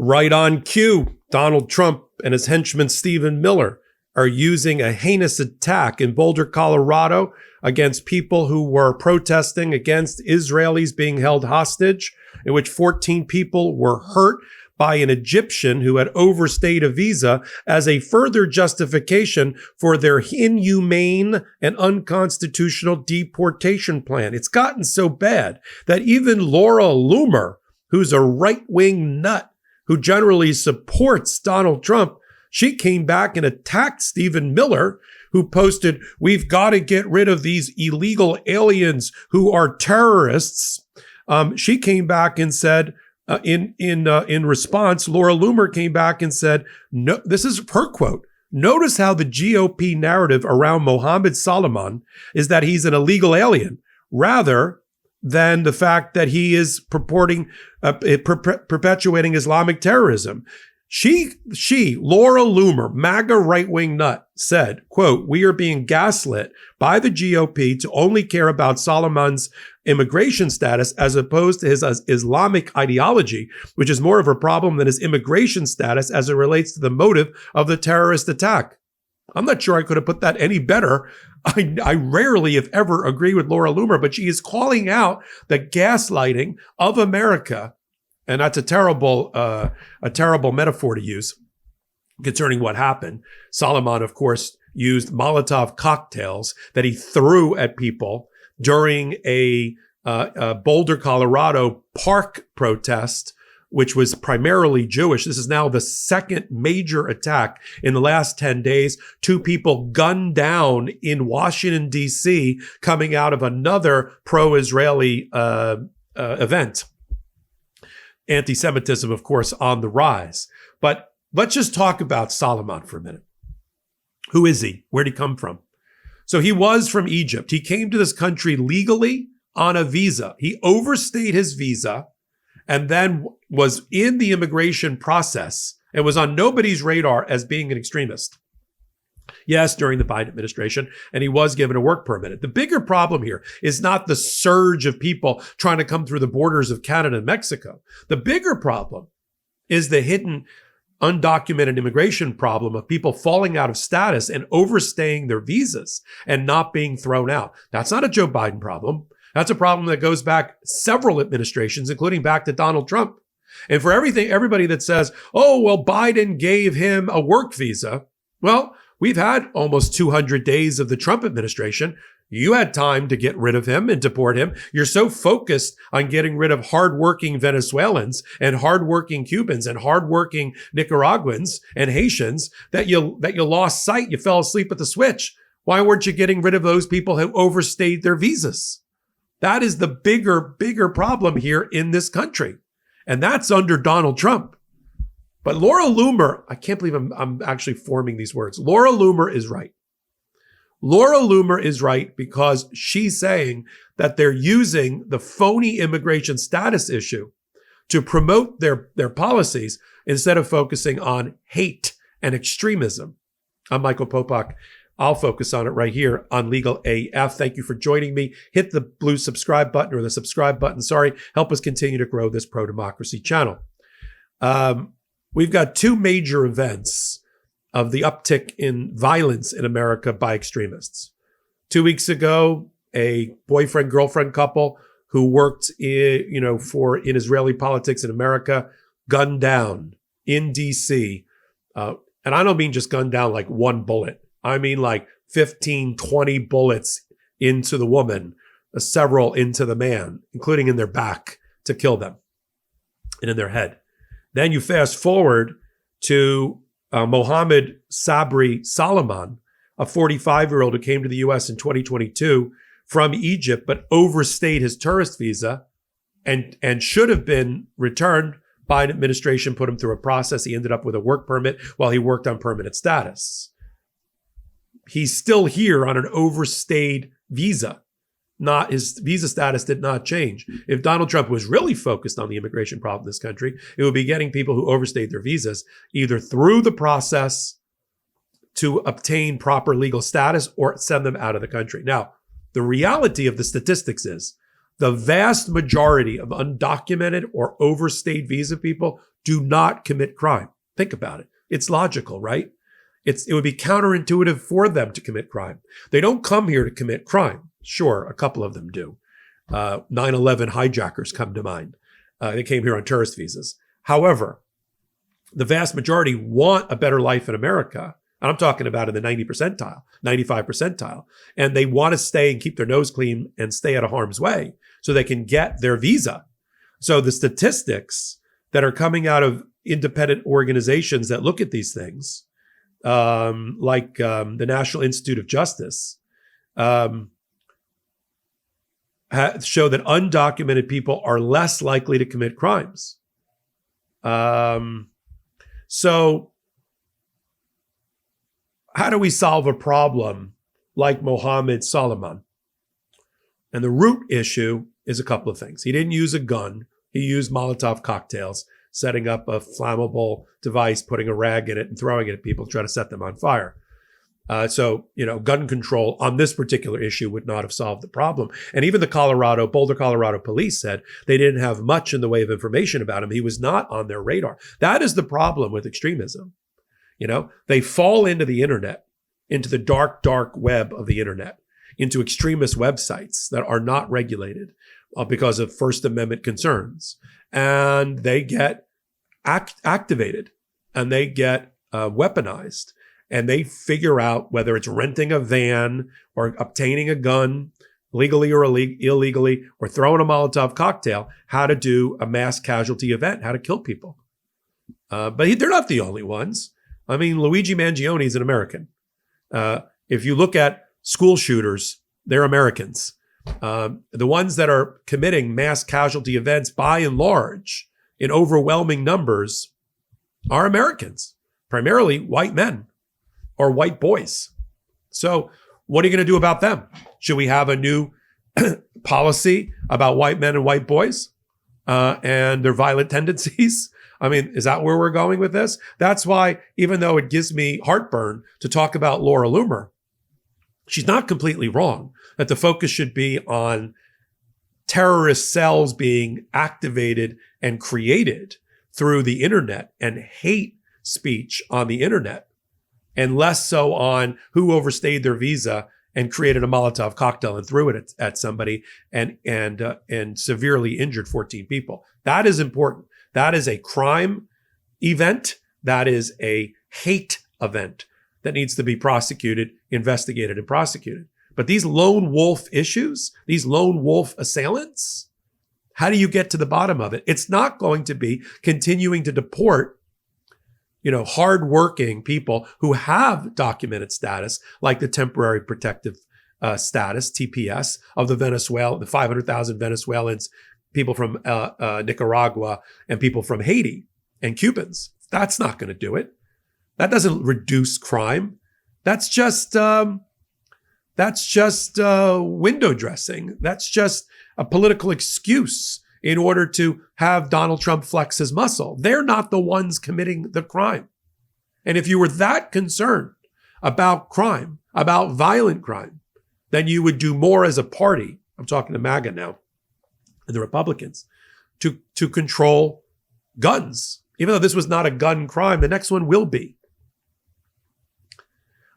Right on cue, Donald Trump and his henchman Stephen Miller are using a heinous attack in Boulder, Colorado against people who were protesting against Israelis being held hostage, in which 14 people were hurt by an Egyptian who had overstayed a visa as a further justification for their inhumane and unconstitutional deportation plan. It's gotten so bad that even Laura Loomer, who's a right-wing nut who generally supports Donald Trump, she came back and attacked Stephen Miller, who posted, "We've got to get rid of these illegal aliens who are terrorists." She came back and said, in response, Laura Loomer came back and said, "No, this is her quote. Notice how the GOP narrative around Mohammed Salman is that he's an illegal alien, rather than the fact that he is perpetuating Islamic terrorism." She, Laura Loomer, MAGA right-wing nut, said, quote, "We are being gaslit by the GOP to only care about Salman's immigration status as opposed to his Islamic ideology, which is more of a problem than his immigration status as it relates to the motive of the terrorist attack." I'm not sure I could have put that any better. I rarely, if ever, agree with Laura Loomer, but she is calling out the gaslighting of America. And that's a terrible metaphor to use concerning what happened. Salman, of course, used Molotov cocktails that he threw at people during a Boulder, Colorado park protest, which was primarily Jewish. This is now the second major attack in the last 10 days. 2 people gunned down in Washington, D.C., coming out of another pro-Israeli event. Anti-Semitism, of course, on the rise. But let's just talk about Salman for a minute. Who is he? Where'd he come from? So he was from Egypt. He came to this country legally on a visa. He overstayed his visa and then was in the immigration process and was on nobody's radar as being an extremist. Yes, during the Biden administration, and he was given a work permit. The bigger problem here is not the surge of people trying to come through the borders of Canada and Mexico. The bigger problem is the hidden, undocumented immigration problem of people falling out of status and overstaying their visas and not being thrown out. That's not a Joe Biden problem. That's a problem that goes back several administrations, including back to Donald Trump. And for everybody that says, "Oh, well, Biden gave him a work visa," well, we've had almost 200 days of the Trump administration. You had time to get rid of him and deport him. You're so focused on getting rid of hardworking Venezuelans and hardworking Cubans and hardworking Nicaraguans and Haitians that you lost sight. You fell asleep at the switch. Why weren't you getting rid of those people who overstayed their visas? That is the bigger problem here in this country. And that's under Donald Trump. But Laura Loomer, I can't believe I'm actually forming these words. Laura Loomer is right. Laura Loomer is right because she's saying that they're using the phony immigration status issue to promote their policies instead of focusing on hate and extremism. I'm Michael Popok. I'll focus on it right here on Legal AF. Thank you for joining me. Hit the blue subscribe button or the subscribe button. Help us continue to grow this pro-democracy channel. We've got 2 major events of the uptick in violence in America by extremists. 2 weeks ago, a boyfriend-girlfriend couple who worked in Israeli politics in America gunned down in D.C. And I don't mean just gunned down like one bullet. I mean like 15, 20 bullets into the woman, several into the man, including in their back to kill them and in their head. Then you fast forward to Mohammed Sabri Salman, a 45-year-old who came to the U.S. in 2022 from Egypt, but overstayed his tourist visa and should have been returned. Biden administration put him through a process. He ended up with a work permit while he worked on permanent status. He's still here on an overstayed visa. His visa status did not change. If Donald Trump was really focused on the immigration problem in this country, it would be getting people who overstayed their visas either through the process to obtain proper legal status or send them out of the country. Now, the reality of the statistics is the vast majority of undocumented or overstayed visa people do not commit crime. Think about it. It's logical, right? It would be counterintuitive for them to commit crime. They don't come here to commit crime. Sure, a couple of them do. 9/11 hijackers come to mind. They came here on tourist visas. However, the vast majority want a better life in America. And I'm talking about in the 90 percentile, 95 percentile. And they want to stay and keep their nose clean and stay out of harm's way so they can get their visa. So the statistics that are coming out of independent organizations that look at these things, like the National Institute of Justice, show that undocumented people are less likely to commit crimes. So how do we solve a problem like Mohammed Solomon? And the root issue is a couple of things. He didn't use a gun. He used Molotov cocktails, setting up a flammable device, putting a rag in it and throwing it at people to try to set them on fire. So, gun control on this particular issue would not have solved the problem. And even the Boulder, Colorado police said they didn't have much in the way of information about him. He was not on their radar. That is the problem with extremism. They fall into the internet, into the dark, dark web of the internet, into extremist websites that are not regulated because of First Amendment concerns. And they get activated and they get weaponized. And they figure out whether it's renting a van or obtaining a gun legally or illegally or throwing a Molotov cocktail, how to do a mass casualty event, how to kill people. But they're not the only ones. I mean, Luigi Mangione is an American. If you look at school shooters, they're Americans. The ones that are committing mass casualty events by and large in overwhelming numbers are Americans, primarily white men or white boys. So what are you going to do about them? Should we have a new policy about white men and white boys and their violent tendencies? I mean, is that where we're going with this? That's why, even though it gives me heartburn to talk about Laura Loomer, she's not completely wrong that the focus should be on terrorist cells being activated and created through the internet and hate speech on the internet, and less so on who overstayed their visa and created a Molotov cocktail and threw it at somebody and severely injured 14 people. That is important. That is a crime event. That is a hate event that needs to be prosecuted, investigated, and prosecuted. But these lone wolf issues, these lone wolf assailants, how do you get to the bottom of it? It's not going to be continuing to deport hardworking people who have documented status, like the temporary protective status, TPS, of the 500,000 Venezuelans, people from Nicaragua, and people from Haiti and Cubans. That's not going to do it. That doesn't reduce crime. That's just window dressing. That's just a political excuse in order to have Donald Trump flex his muscle. They're not the ones committing the crime. And if you were that concerned about crime, about violent crime, then you would do more as a party. I'm talking to MAGA now, and the Republicans, to control guns. Even though this was not a gun crime, the next one will be.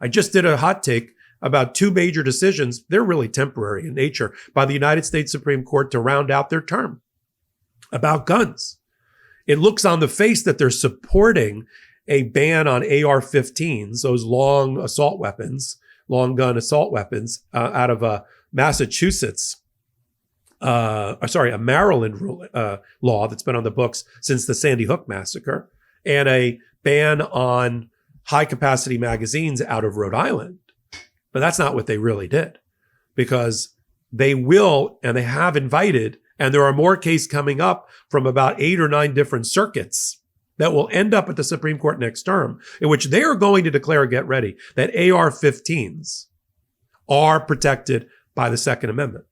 I just did a hot take about two major decisions. They're really temporary in nature by the United States Supreme Court to round out their term about guns. It looks on the face that they're supporting a ban on AR-15s, those long assault weapons, long gun assault weapons out of Massachusetts. A Maryland law that's been on the books since the Sandy Hook massacre, and a ban on high-capacity magazines out of Rhode Island. But that's not what they really did, because they will, and they have invited, and there are more cases coming up from about 8 or 9 different circuits that will end up at the Supreme Court next term, in which they are going to declare, get ready, that AR-15s are protected by the Second Amendment.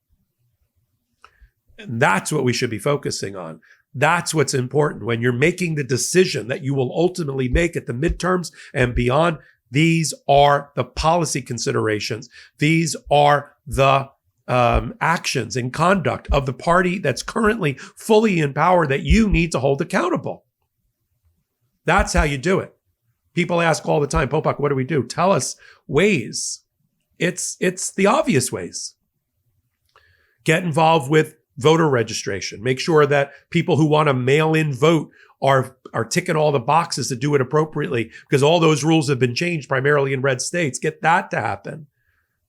And that's what we should be focusing on. That's what's important when you're making the decision that you will ultimately make at the midterms and beyond. These are the policy considerations. These are the actions and conduct of the party that's currently fully in power that you need to hold accountable. That's how you do it. People ask all the time, Popok, what do we do? Tell us ways. It's the obvious ways. Get involved with voter registration. Make sure that people who want to mail in vote are ticking all the boxes to do it appropriately, because all those rules have been changed primarily in red states. Get that to happen,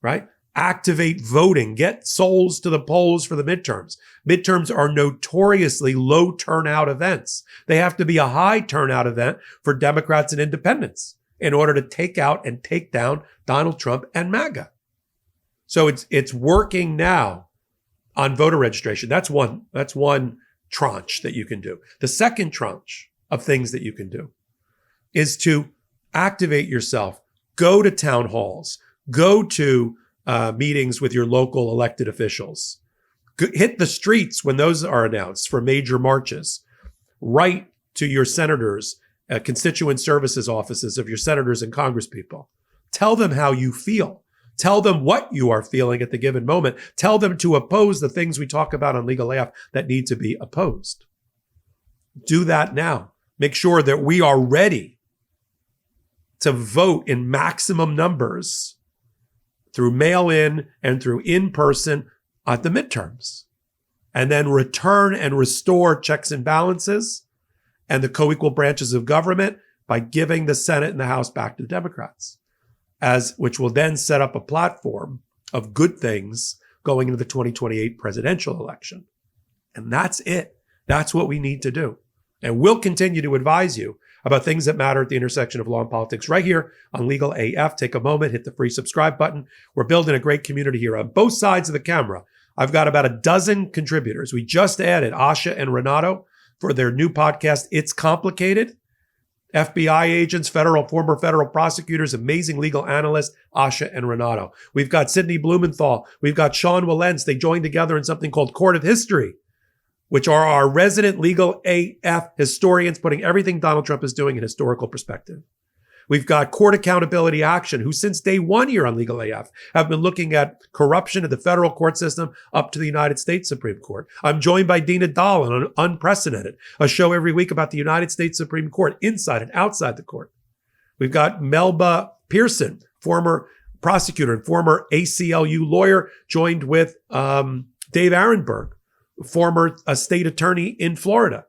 right? Activate voting. Get souls to the polls for the midterms. Midterms are notoriously low turnout events. They have to be a high turnout event for Democrats and independents in order to take out and take down Donald Trump and MAGA. So it's working now on voter registration. That's one tranche that you can do. The second tranche of things that you can do is to activate yourself. Go to town halls. Go to meetings with your local elected officials. Hit the streets when those are announced for major marches. Write to your senators, constituent services offices of your senators and congresspeople. Tell them how you feel. Tell them what you are feeling at the given moment. Tell them to oppose the things we talk about on Legal AF that need to be opposed. Do that now. Make sure that we are ready to vote in maximum numbers through mail-in and through in-person at the midterms, and then return and restore checks and balances and the co-equal branches of government by giving the Senate and the House back to the Democrats, which will then set up a platform of good things going into the 2028 presidential election. And that's it. That's what we need to do. And we'll continue to advise you about things that matter at the intersection of law and politics right here on Legal AF. Take a moment, hit the free subscribe button. We're building a great community here on both sides of the camera. I've got about a dozen contributors. We just added Asha and Renato for their new podcast, It's Complicated. FBI agents, former federal prosecutors, amazing legal analysts, Asha and Renato. We've got Sidney Blumenthal. We've got Sean Willens. They joined together in something called Court of History, which are our resident Legal AF historians putting everything Donald Trump is doing in historical perspective. We've got Court Accountability Action, who since day one here on Legal AF have been looking at corruption in the federal court system up to the United States Supreme Court. I'm joined by Dina Dahl on Unprecedented, a show every week about the United States Supreme Court, inside and outside the court. We've got Melba Pearson, former prosecutor and former ACLU lawyer, joined with Dave Arenberg, former state attorney in Florida.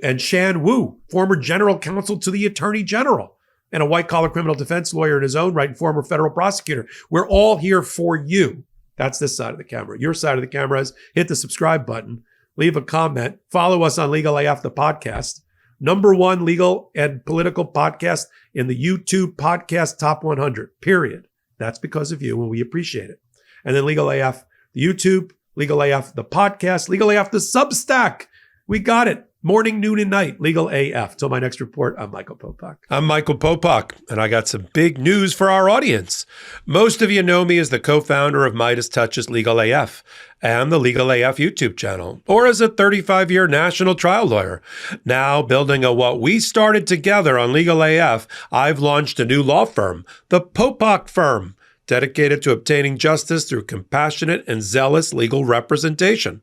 And Shan Wu, former general counsel to the attorney general and a white-collar criminal defense lawyer in his own right and former federal prosecutor. We're all here for you. That's this side of the camera. Your side of the camera is hit the subscribe button, leave a comment, follow us on Legal AF, the podcast, #1 legal and political podcast in the YouTube podcast top 100, period. That's because of you, and we appreciate it. And then Legal AF, the YouTube, Legal AF, the podcast, Legal AF, the Substack. We got it. Morning, noon, and night, Legal AF. Till my next report, I'm Michael Popok. I'm Michael Popok, and I got some big news for our audience. Most of you know me as the co-founder of Midas Touch's Legal AF and the Legal AF YouTube channel, or as a 35-year national trial lawyer. Now, building on what we started together on Legal AF, I've launched a new law firm, the Popok Firm, dedicated to obtaining justice through compassionate and zealous legal representation.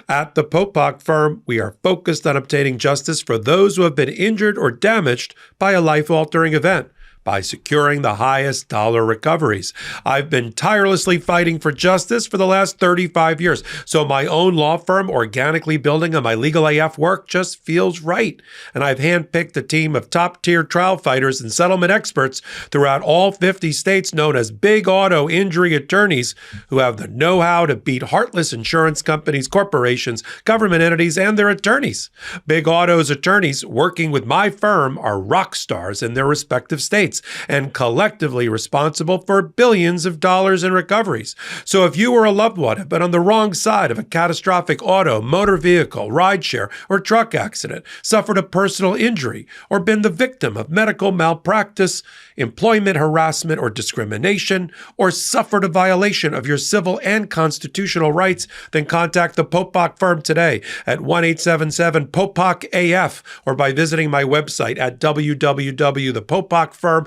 At the Popok Firm, we are focused on obtaining justice for those who have been injured or damaged by a life-altering event by securing the highest dollar recoveries. I've been tirelessly fighting for justice for the last 35 years, so my own law firm organically building on my Legal AF work just feels right. And I've handpicked a team of top-tier trial fighters and settlement experts throughout all 50 states known as big auto injury attorneys who have the know-how to beat heartless insurance companies, corporations, government entities, and their attorneys. Big Auto's attorneys working with my firm are rock stars in their respective states and collectively responsible for billions of dollars in recoveries. So if you or a loved one have been on the wrong side of a catastrophic auto, motor vehicle, rideshare, or truck accident, suffered a personal injury, or been the victim of medical malpractice, employment harassment or discrimination, or suffered a violation of your civil and constitutional rights, then contact the Popok Firm today at 1-877-POPOK-AF or by visiting my website at www.thepopokfirm.com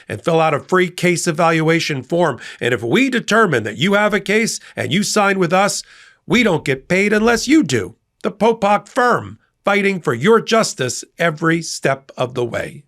and fill out a free case evaluation form. And if we determine that you have a case and you sign with us, we don't get paid unless you do. The Popok Firm, fighting for your justice every step of the way.